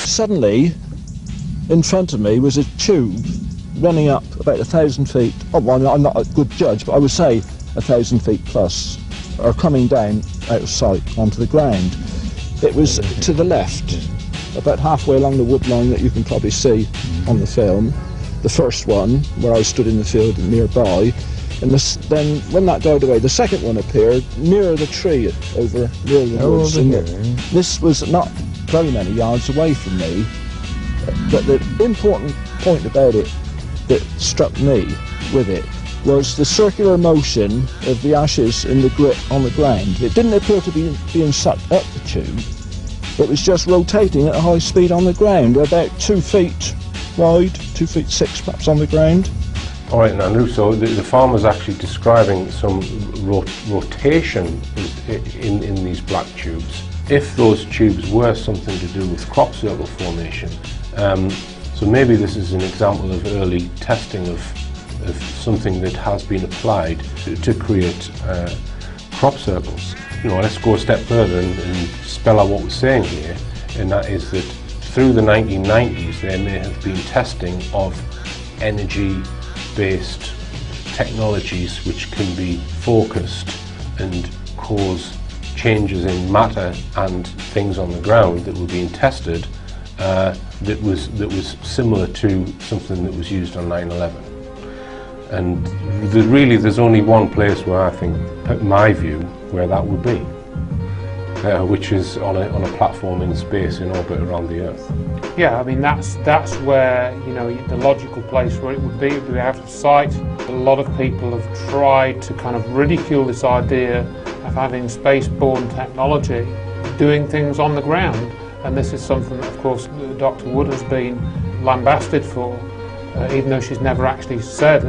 Suddenly, in front of me was a tube running up about 1,000 feet. Oh, well, I'm not a good judge, but I would say 1,000 feet plus, or coming down out of sight onto the ground. It was to the left, about halfway along the wood line that you can probably see on the film. The first one, where I stood in the field nearby, and then when that died away, the second one appeared near the tree over near the woods. This was not very many yards away from me, but the important point about it that struck me with it was the circular motion of the ashes in the grit on the ground. It didn't appear to be being sucked up the tube. It was just rotating at a high speed on the ground, about 2 feet wide, 2 feet 6 perhaps on the ground. All right, Andrew, so the farmer's actually describing some rotation in these black tubes. If those tubes were something to do with crop circle formation, so maybe this is an example of early testing of something that has been applied to create crop circles. You know, let's go a step further and spell out what we're saying here, and that is that through the 1990s there may have been testing of energy-based technologies which can be focused and cause changes in matter and things on the ground that were being tested that was similar to something that was used on 9/11. And there's only one place where I think, in my view, where that would be, which is on a platform in space in orbit around the Earth. Yeah, I mean that's where, you know, the logical place where it would be out of sight. A lot of people have tried to kind of ridicule this idea of having space-borne technology doing things on the ground, and this is something that, of course, Dr. Wood has been lambasted for, even though she's never actually said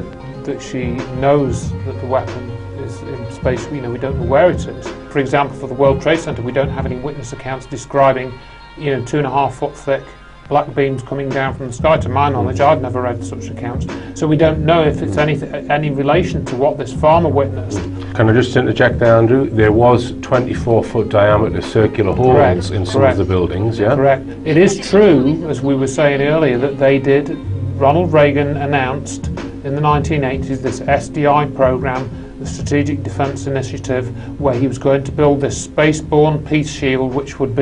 that she knows that the weapon is in space. You know, we don't know where it is. For example, for the World Trade Center, we don't have any witness accounts describing, you know, 2.5 foot thick black beams coming down from the sky. To my knowledge, I've never read such accounts. So we don't know if it's any relation to what this farmer witnessed. Can I just interject there, Andrew? There was 24-foot diameter circular holes in some of the buildings, yeah? Correct. It is true, as we were saying earlier, that they did. Ronald Reagan announced in the 1980s this SDI program, the Strategic Defense Initiative, where he was going to build this space-borne peace shield which would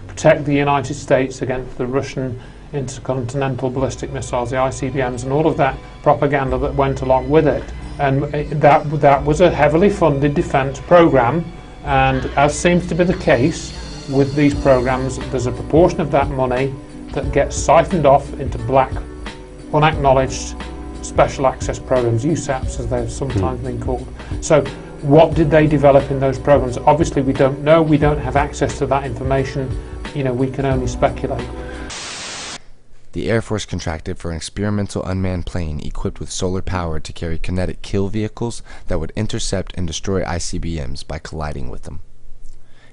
protect the United States against the Russian intercontinental ballistic missiles, the ICBMs, and all of that propaganda that went along with it. And that was a heavily funded defense program, and as seems to be the case with these programs, there's a proportion of that money that gets siphoned off into black, unacknowledged special access programs, USAPs as they've sometimes been called. So what did they develop in those programs? Obviously we don't know, we don't have access to that information, you know, we can only speculate. The Air Force contracted for an experimental unmanned plane equipped with solar power to carry kinetic kill vehicles that would intercept and destroy ICBMs by colliding with them.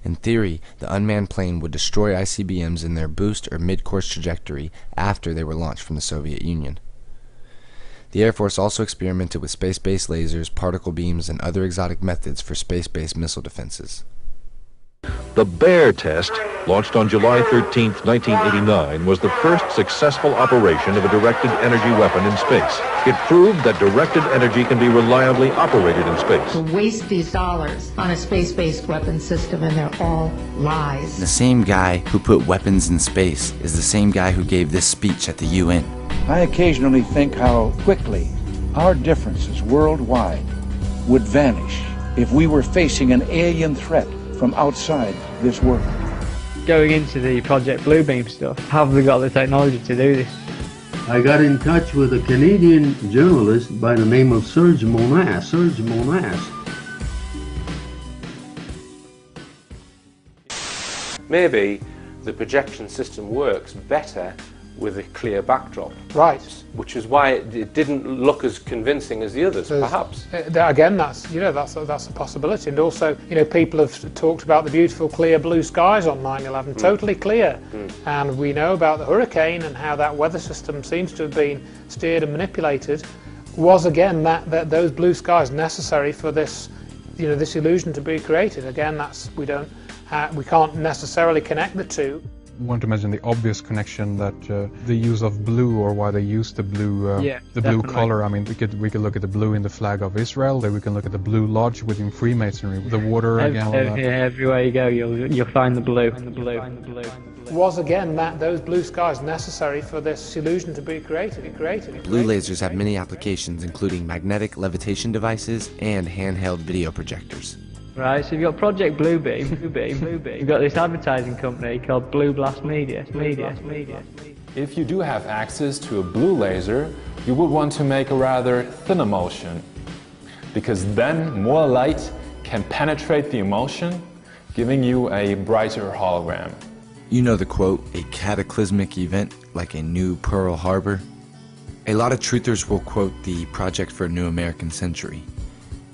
In theory, the unmanned plane would destroy ICBMs in their boost or mid-course trajectory after they were launched from the Soviet Union. The Air Force also experimented with space-based lasers, particle beams, and other exotic methods for space-based missile defenses. The Bear test, launched on July 13, 1989, was the first successful operation of a directed energy weapon in space. It proved that directed energy can be reliably operated in space. To waste these dollars on a space-based weapon system, and they're all lies. The same guy who put weapons in space is the same guy who gave this speech at the UN. I occasionally think how quickly our differences worldwide would vanish if we were facing an alien threat from outside this world. Going into the Project Bluebeam stuff, have we got the technology to do this? I got in touch with a Canadian journalist by the name of Serge Monas. Maybe the projection system works better with a clear backdrop. Right. Which is why it didn't look as convincing as the others, perhaps. Again, that's a possibility. And also, you know, people have talked about the beautiful clear blue skies on 9/11, totally clear. And we know about the hurricane and how that weather system seems to have been steered and manipulated. Was again those blue skies necessary for this, you know, this illusion to be created? Again, we can't necessarily connect the two. want to mention the obvious connection that the use of blue, or why they use the blue, blue color. I mean, we could look at the blue in the flag of Israel. Then we can look at the Blue Lodge within Freemasonry. The water again. Everywhere you go, you'll find the blue. Was again those blue skies necessary for this illusion to be created? Blue lasers have many applications, including magnetic levitation devices and handheld video projectors. Right, so you've got Project Bluebeam. You've got this advertising company called Blue Blast Media. If you do have access to a blue laser, you would want to make a rather thin emulsion, because then more light can penetrate the emulsion, giving you a brighter hologram. You know the quote, a cataclysmic event like a new Pearl Harbor? A lot of truthers will quote the Project for a New American Century,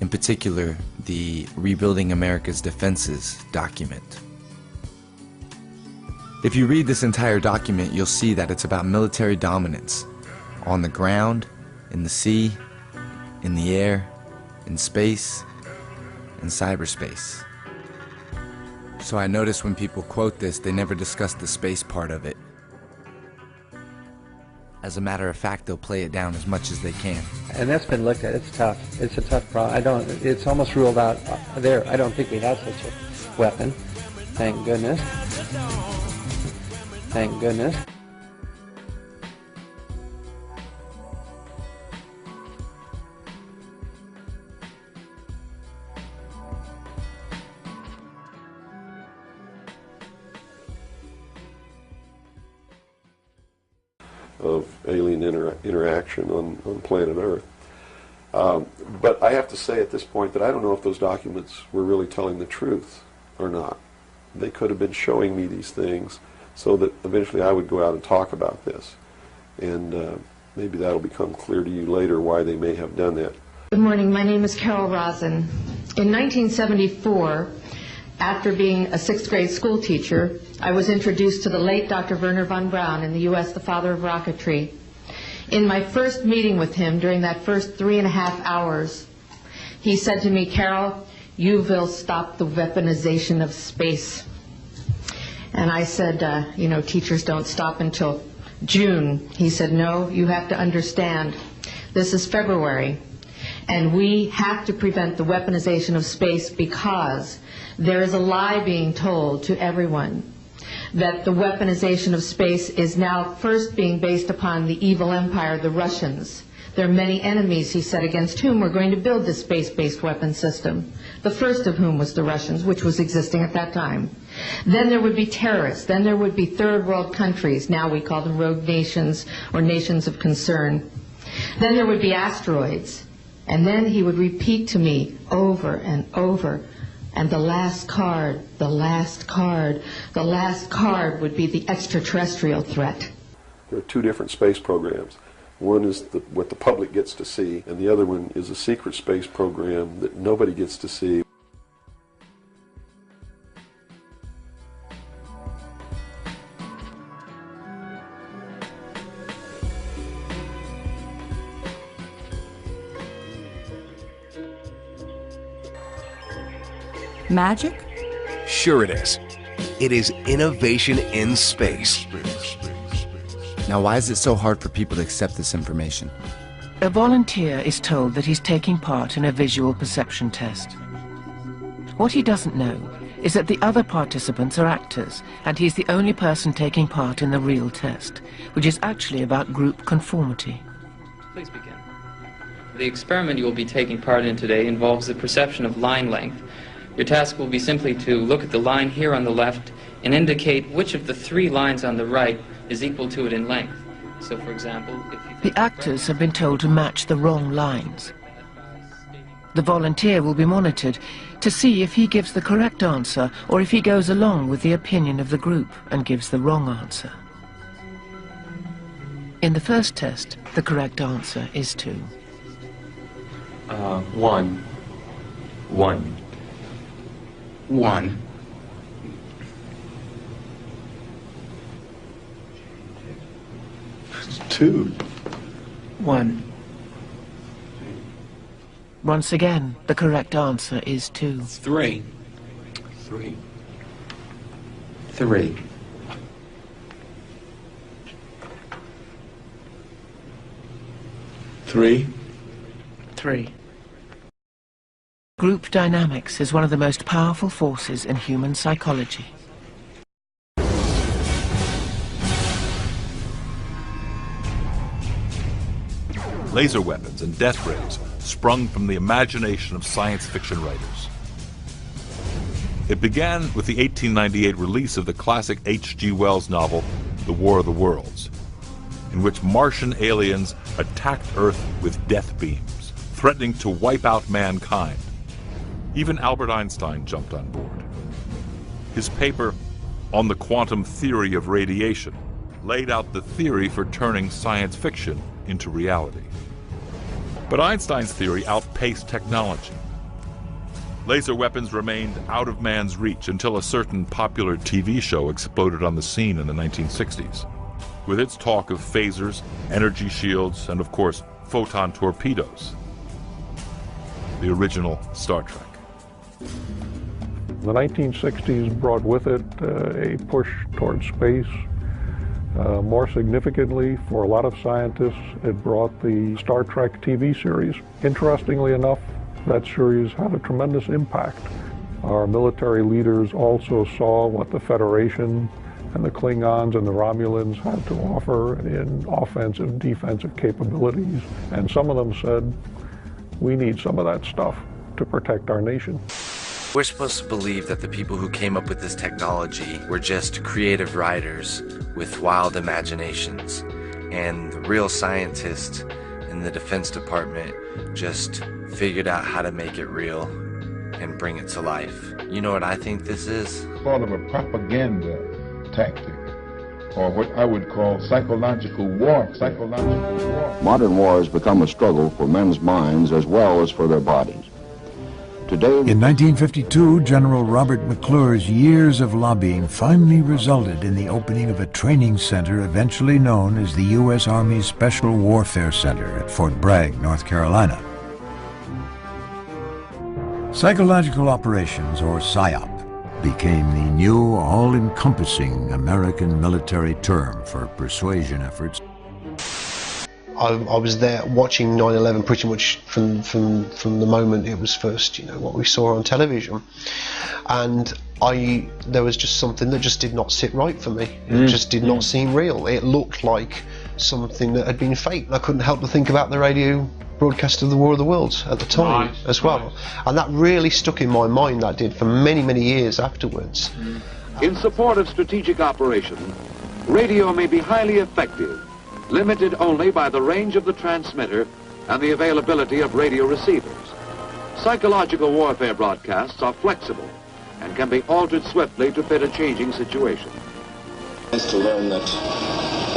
in particular the Rebuilding America's Defenses document. If you read this entire document, you'll see that it's about military dominance on the ground, in the sea, in the air, in space, and cyberspace. So I notice when people quote this, they never discuss the space part of it. As a matter of fact, they'll play it down as much as they can. And that's been looked at. It's tough. It's a tough problem. It's almost ruled out there. I don't think we have such a weapon. Thank goodness. Thank goodness. Of alien interaction on planet Earth. But I have to say at this point that I don't know if those documents were really telling the truth or not. They could have been showing me these things so that eventually I would go out and talk about this. And maybe that'll become clear to you later why they may have done that. Good morning. My name is Carol Rosen. In 1974, after being a sixth grade school teacher, I was introduced to the late Dr. Wernher von Braun in the U.S., the father of rocketry. In my first meeting with him, during that first 3.5 hours, he said to me, "Carol, you will stop the weaponization of space." And I said, you know, teachers don't stop until June. He said, "No, you have to understand, this is February, and we have to prevent the weaponization of space because there is a lie being told to everyone that the weaponization of space is now first being based upon the evil empire, the Russians. There are many enemies," he said, "against whom we're going to build this space-based weapon system, the first of whom was the Russians, which was existing at that time. Then there would be terrorists. Then there would be third world countries. Now we call them rogue nations or nations of concern. Then there would be asteroids." And then he would repeat to me over and over, "And the last card, the last card, the last card would be the extraterrestrial threat." There are two different space programs. One is what the public gets to see, and the other one is a secret space program that nobody gets to see. Magic? Sure it is. It is innovation in space. Now, why is it so hard for people to accept this information? A volunteer is told that he's taking part in a visual perception test. What he doesn't know is that the other participants are actors, and he's the only person taking part in the real test, which is actually about group conformity. Please begin. The experiment you will be taking part in today involves the perception of line length. Your task will be simply to look at the line here on the left and indicate which of the 3 lines on the right is equal to it in length. So, for example, if you... The actors have been told to match the wrong lines. The volunteer will be monitored to see if he gives the correct answer or if he goes along with the opinion of the group and gives the wrong answer. In the first test, the correct answer is 2. 1. 1. 1. 2. 1. Once again, the correct answer is 2. 3. 3. 3. 3. 3. Group dynamics is one of the most powerful forces in human psychology. Laser weapons and death rays sprung from the imagination of science fiction writers. It began with the 1898 release of the classic H.G. Wells novel, The War of the Worlds, in which Martian aliens attacked Earth with death beams, threatening to wipe out mankind. Even Albert Einstein jumped on board. His paper, On the Quantum Theory of Radiation, laid out the theory for turning science fiction into reality. But Einstein's theory outpaced technology. Laser weapons remained out of man's reach until a certain popular TV show exploded on the scene in the 1960s, with its talk of phasers, energy shields, and of course, photon torpedoes. The original Star Trek. The 1960s brought with it a push towards space. More significantly, for a lot of scientists, it brought the Star Trek TV series. Interestingly enough, that series had a tremendous impact. Our military leaders also saw what the Federation and the Klingons and the Romulans had to offer in offensive, defensive capabilities. And some of them said, we need some of that stuff to protect our nation. We're supposed to believe that the people who came up with this technology were just creative writers with wild imaginations, and the real scientists in the Defense Department just figured out how to make it real and bring it to life. You know what I think this is? Sort of a propaganda tactic, or what I would call psychological war. Modern war has become a struggle for men's minds as well as for their bodies. Today, in 1952, General Robert McClure's years of lobbying finally resulted in the opening of a training center eventually known as the U.S. Army's Special Warfare Center at Fort Bragg, North Carolina. Psychological operations, or PSYOP, became the new, all-encompassing American military term for persuasion efforts. I was there watching 9/11 pretty much from the moment it was first, what we saw on television, and there was just something that just did not sit right for me. It just did not seem real. It looked like something that had been faked. I couldn't help but think about the radio broadcast of the War of the Worlds at the time as well, and that really stuck in my mind. That did for many, many years afterwards. In support of strategic operations, radio may be highly effective, limited only by the range of the transmitter and the availability of radio receivers. Psychological warfare broadcasts are flexible and can be altered swiftly to fit a changing situation. Nice to learn that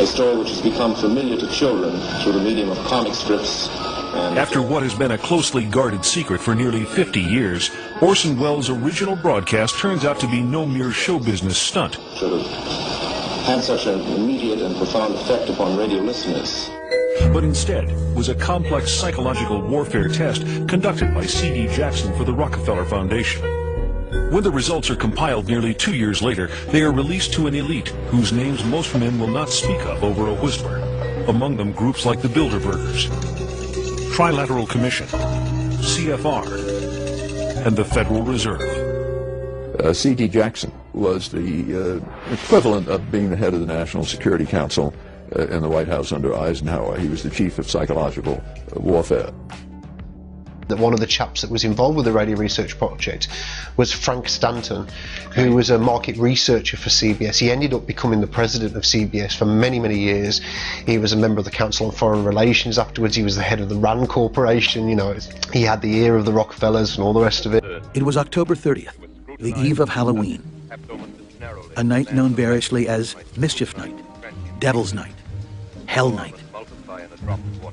a story which has become familiar to children through the medium of comic strips. After what has been a closely guarded secret for nearly 50 years, Orson Welles' original broadcast turns out to be no mere show business stunt. Had such an immediate and profound effect upon radio listeners. But instead was a complex psychological warfare test conducted by C.D. Jackson for the Rockefeller Foundation. When the results are compiled nearly 2 years later, they are released to an elite whose names most men will not speak of over a whisper. Among them groups like the Bilderbergers, Trilateral Commission, CFR, and the Federal Reserve. C.D. Jackson was the equivalent of being the head of the National Security Council in the White House under Eisenhower. He was the chief of psychological warfare. One of the chaps that was involved with the radio research project was Frank Stanton, who was a market researcher for CBS. He ended up becoming the president of CBS for many, many years. He was a member of the Council on Foreign Relations afterwards. He was the head of the RAND Corporation. He had the ear of the Rockefellers and all the rest of it. It was October 30th, the eve of Halloween, a night known variously as Mischief Night, Devil's Night, Hell Night,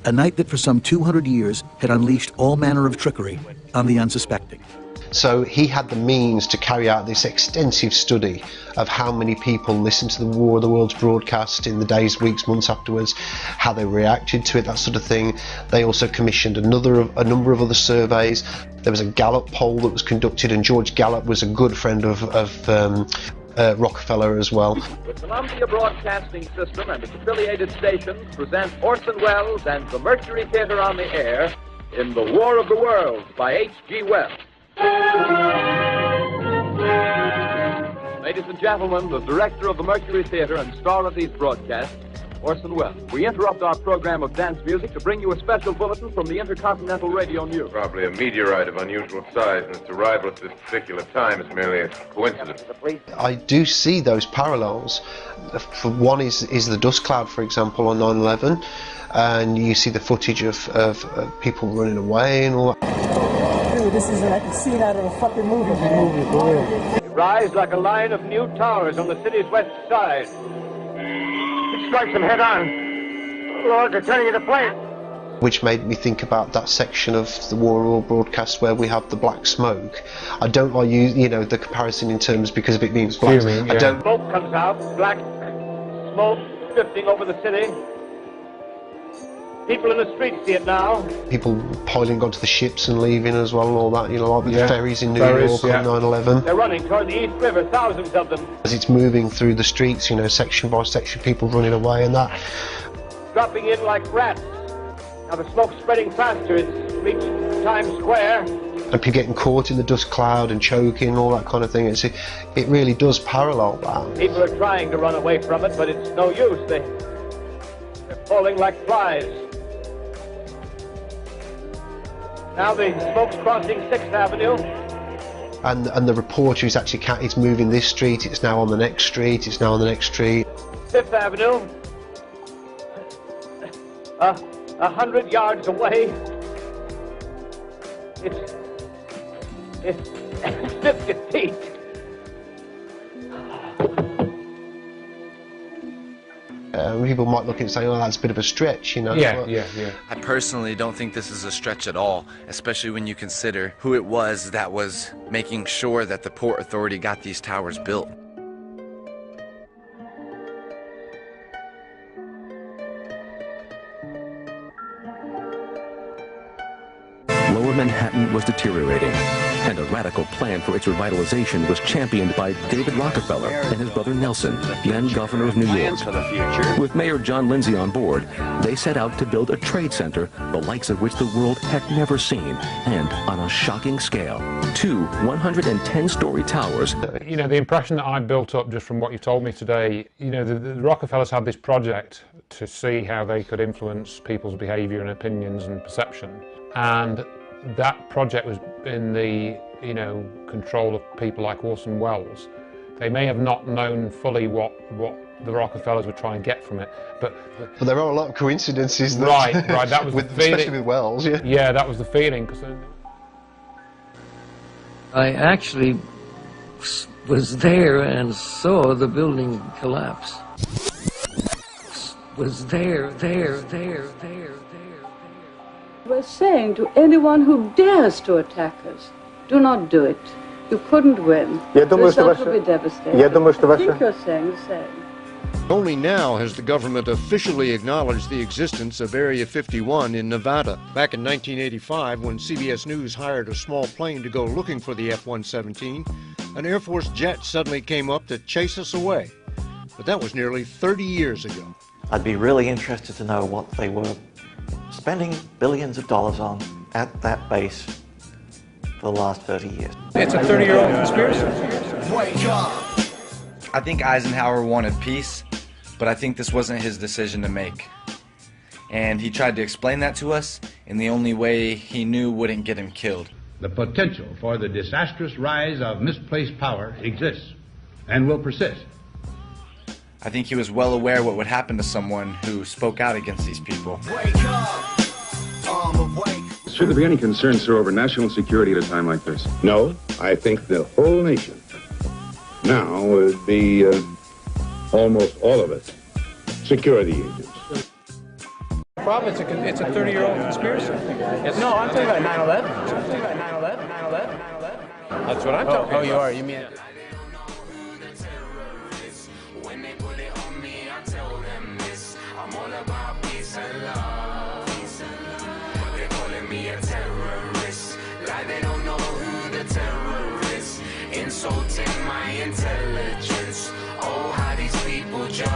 a night that for some 200 years had unleashed all manner of trickery on the unsuspecting. So he had the means to carry out this extensive study of how many people listened to the War of the Worlds broadcast in the days, weeks, months afterwards, how they reacted to it, that sort of thing. They also commissioned a number of other surveys. There was a Gallup poll that was conducted, and George Gallup was a good friend of Rockefeller as well. The Columbia Broadcasting System and its affiliated stations present Orson Welles and the Mercury Theater on the Air in The War of the Worlds by H.G. Wells. Ladies and gentlemen, the director of the Mercury Theater and star of these broadcasts, Orson Welles. We interrupt our program of dance music to bring you a special bulletin from the Intercontinental Radio News. Probably a meteorite of unusual size, and its arrival at this particular time is merely a coincidence. I do see those parallels. For one is the dust cloud, for example, on 9/11, and you see the footage of people running away and all that. Dude, this is like a scene out of a fucking movie. For real. Rise like a line of new towers on the city's west side. It strikes them head on. Lord, they're turning into flames. Which made me think about that section of the War of War broadcast where we have the black smoke. I don't like the comparison in terms because of it being black. Yeah. I don't. Smoke comes out, black smoke drifting over the city. People in the streets see it now. People piling onto the ships and leaving as well and all that, like the ferries in New York on 9/11. They're running toward the East River, thousands of them. As it's moving through the streets, section by section, people running away and that. Dropping in like rats. Now the smoke's spreading faster. It's reached Times Square. And people getting caught in the dust cloud and choking and all that kind of thing. It really does parallel that. People are trying to run away from it, but it's no use. They're falling like flies. Now the smoke's crossing 6th Avenue. And the reporter is actually it's moving this street, it's now on the next street, it's now on the next street. 5th Avenue. 100 yards away. It's 50 feet. People might look at it and say, oh, that's a bit of a stretch, Yeah. I personally don't think this is a stretch at all, especially when you consider who it was that was making sure that the Port Authority got these towers built. Lower Manhattan was deteriorating, and a radical plan for its revitalization was championed by David Rockefeller and his brother Nelson, then governor of New York. With Mayor John Lindsay on board, they set out to build a trade center, the likes of which the world had never seen, and on a shocking scale. 2 110-story towers. The impression that I built up just from what you told me today, the Rockefellers had this project to see how they could influence people's behavior and opinions and perception. And that project was in the control of people like Orson Welles. They may have not known fully what the Rockefellers were trying to get from it, but there are a lot of coincidences. Right. That was the feeling, especially with Welles. Yeah, that was the feeling. I actually was there and saw the building collapse. Was there. We're saying to anyone who dares to attack us, do not do it. You couldn't win. The result will be devastating. I think you're saying the same. Only now has the government officially acknowledged the existence of Area 51 in Nevada. Back in 1985, when CBS News hired a small plane to go looking for the F-117, an Air Force jet suddenly came up to chase us away. But that was nearly 30 years ago. I'd be really interested to know what they were spending billions of dollars on at that base for the last 30 years. It's a 30-year-old conspiracy. I think Eisenhower wanted peace, but I think this wasn't his decision to make. And he tried to explain that to us in the only way he knew wouldn't get him killed. The potential for the disastrous rise of misplaced power exists and will persist. I think he was well aware what would happen to someone who spoke out against these people. Should there be any concern, sir, over national security at a time like this? No, I think the whole nation now would be almost all of it security agents. The problem is it's a 30-year-old conspiracy. No, I'm talking about 9/11. That's what I'm talking about. Oh, you are. You mean it? insulting my intelligence. Oh, how these people judge.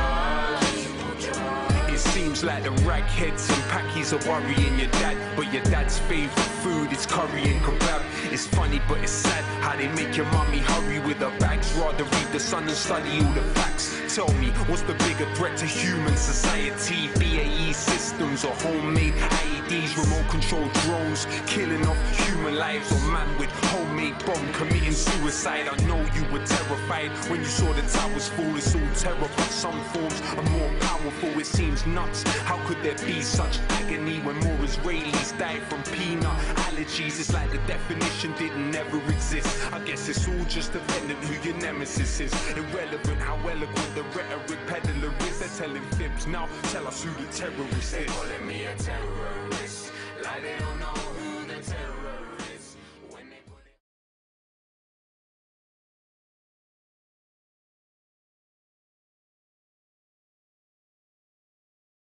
It seems like the ragheads and packies are worrying your dad, but your dad's favourite food is curry and kebab. It's funny but it's sad how they make your mummy hurry with her bags, rather read the Sun and study all the facts. Tell me, what's the bigger threat to human society? BAE systems or homemade IEDs, remote control drones killing off human lives, or man with homemade bomb committing suicide? I know you were terrified when you saw the towers fall. It's all terror, but some forms are more powerful. It seems nuts. How could there be such agony when more Israelis die from peanut allergies? It's like the definition didn't ever exist. I guess it's all just dependent who your nemesis is. Irrelevant how eloquent the rhetoric peddler is. They're telling fibs now. Tell us who the terrorist is. They're calling me a terrorist, like they don't know who